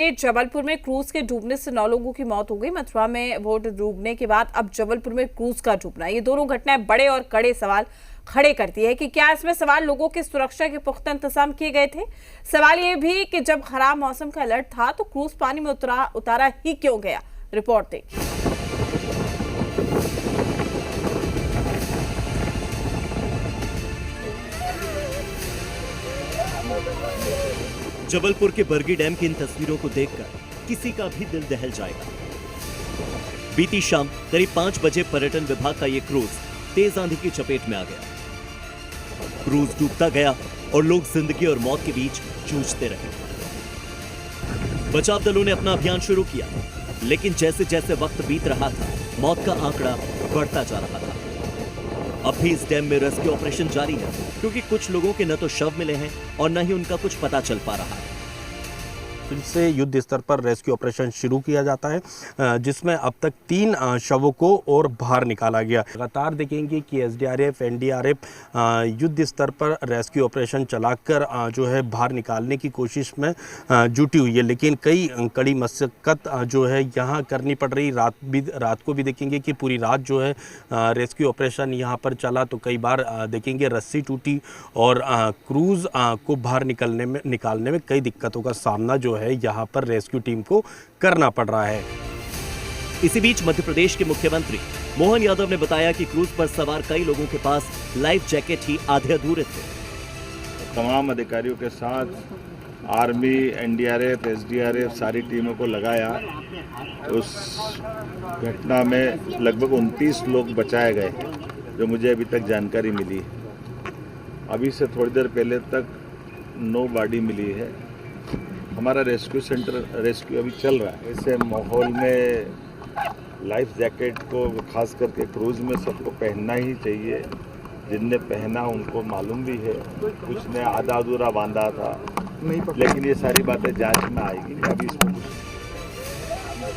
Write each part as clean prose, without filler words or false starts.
जबलपुर में क्रूज के डूबने से 9 लोगों की मौत हो गई। मथुरा में बोट डूबने के बाद अब जबलपुर में क्रूज का डूबना, ये दोनों घटनाएं बड़े और कड़े सवाल खड़े करती है कि क्या इसमें सवाल लोगों की सुरक्षा के पुख्ता इंतजाम किए गए थे। सवाल ये भी कि जब खराब मौसम का अलर्ट था तो क्रूज पानी में उतारा ही क्यों गया। रिपोर्ट देखिए। जबलपुर के बरगी डैम की इन तस्वीरों को देखकर किसी का भी दिल दहल जाएगा। बीती शाम करीब 5 बजे पर्यटन विभाग का ये क्रूज तेज आंधी की चपेट में आ गया। क्रूज डूबता गया और लोग जिंदगी और मौत के बीच जूझते रहे। बचाव दलों ने अपना अभियान शुरू किया, लेकिन जैसे जैसे वक्त बीत रहा था, मौत का आंकड़ा बढ़ता जा रहा था। अब भी इस डैम में रेस्क्यू ऑपरेशन जारी है, क्योंकि कुछ लोगों के न तो शव मिले हैं और न ही उनका कुछ पता चल पा रहा है। फिर से युद्ध स्तर पर रेस्क्यू ऑपरेशन शुरू किया जाता है, जिसमें अब तक 3 शवों को और बाहर निकाला गया। लगातार देखेंगे कि एसडीआरएफ, एनडीआरएफ युद्ध स्तर पर रेस्क्यू ऑपरेशन चलाकर जो है बाहर निकालने की कोशिश में जुटी हुई है, लेकिन कई कड़ी मशक्कत जो है यहाँ करनी पड़ रही। रात को भी देखेंगे कि पूरी रात जो है रेस्क्यू ऑपरेशन यहाँ पर चला, तो कई बार देखेंगे रस्सी टूटी और क्रूज़ को बाहर निकालने में कई दिक्कतों का सामना जो है यहाँ पर रेस्क्यू टीम को करना पड़ रहा है। इसी बीच मध्य प्रदेश के मुख्यमंत्री मोहन यादव ने बताया कि क्रूज पर सवार कई लोगों के पास लाइफ जैकेट ही आधे अधूरे थे। तमाम अधिकारियों के साथ आर्मी, एनडीआरएफ, एसडीआरएफ सारी टीमों को लगाया। उस घटना में लगभग 29 लोग बचाए गए, जो मुझे अभी तक जानकारी मिली। अभी से थोड़ी देर पहले तक 9 बॉडी मिली है। हमारा रेस्क्यू अभी चल रहा है। ऐसे माहौल में लाइफ जैकेट को खास करके क्रूज में सबको पहनना ही चाहिए। जिनने पहना उनको मालूम भी है, कुछ ने आधा अधूरा बांधा था, लेकिन ये सारी बातें जांच में आएगी। अभी इसमें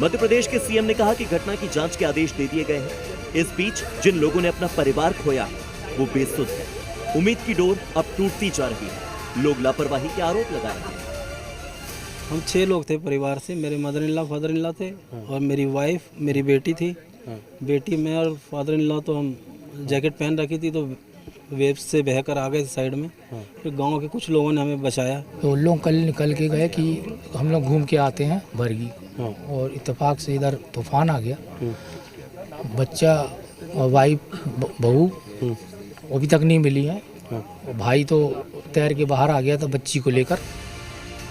मध्य प्रदेश के सीएम ने कहा कि घटना की जांच के आदेश दे दिए गए हैं। इस बीच जिन लोगों ने अपना परिवार खोया वो बेसुध है। उम्मीद की डोर अब टूटती जा रही है। लोग लापरवाही के आरोप लगा रहे हैं। हम 6 लोग थे परिवार से। मेरे mother in law, father in law थे और मेरी वाइफ, मेरी बेटी थी। बेटी, मैं और फादर इन लॉ तो हम जैकेट पहन रखी थी, तो वेव से बहकर आ गए साइड में। फिर गांव के कुछ लोगों ने हमें बचाया। तो लोग कल निकल के गए कि हम लोग घूम के आते हैं बरगी, और इत्तेफाक से इधर तूफान आ गया। बच्चा और वाइफ, बहू अभी तक नहीं मिली है। भाई तो तैर के बाहर आ गया था बच्ची को लेकर।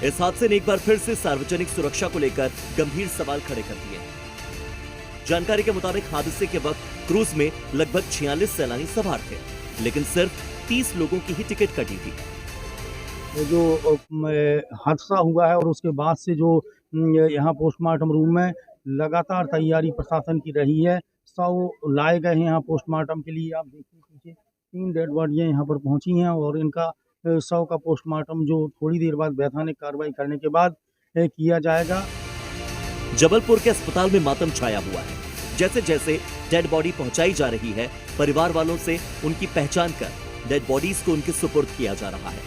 इस हादसे ने एक बार फिर से सार्वजनिक सुरक्षा को लेकर गंभीर सवाल खड़े कर दिए। जानकारी के मुताबिक हादसे के वक्त क्रूज में लगभग 46 सैलानी सवार थे, लेकिन सिर्फ 30 लोगों की ही टिकट कटी थी। जो हादसा हुआ है और उसके बाद से जो यहाँ पोस्टमार्टम रूम में लगातार तैयारी प्रशासन की रही है। 100 लाए गए हैं यहाँ पोस्टमार्टम के लिए। आप देखिए पीछे 3 डेड बॉडियाँ यहाँ पर पहुँची हैं, और इनका 100 का पोस्टमार्टम जो थोड़ी देर बाद वैधानिक कार्रवाई करने के बाद किया जाएगा। जबलपुर के अस्पताल में मातम छाया हुआ है। जैसे जैसे डेड बॉडी पहुंचाई जा रही है, परिवार वालों से उनकी पहचान कर डेड बॉडीज को उनके सुपुर्द किया जा रहा है।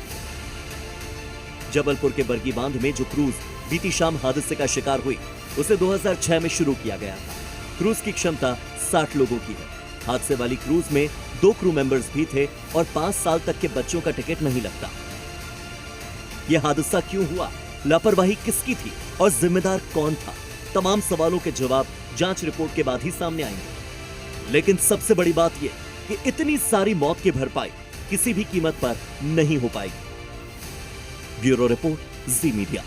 जबलपुर के बरगी बांध में जो क्रूज बीती शाम हादसे का शिकार हुई, उसे 2006 में शुरू किया गया था। क्रूज की क्षमता 60 लोगों की है। हादसे वाली क्रूज में 2 क्रू मेंबर्स भी थे और 5 साल तक के बच्चों का टिकट नहीं लगता। यह हादसा क्यों हुआ, लापरवाही किसकी थी और जिम्मेदार कौन था? तमाम सवालों के जवाब जांच रिपोर्ट के बाद ही सामने आएंगे। लेकिन सबसे बड़ी बात यह कि इतनी सारी मौत की भरपाई किसी भी कीमत पर नहीं हो पाएगी। ब्यूरो रिपोर्ट, जी मीडिया।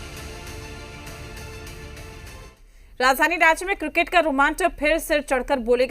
राजधानी रांची में क्रिकेट का रोमांच फिर सिर चढ़कर बोलेगा।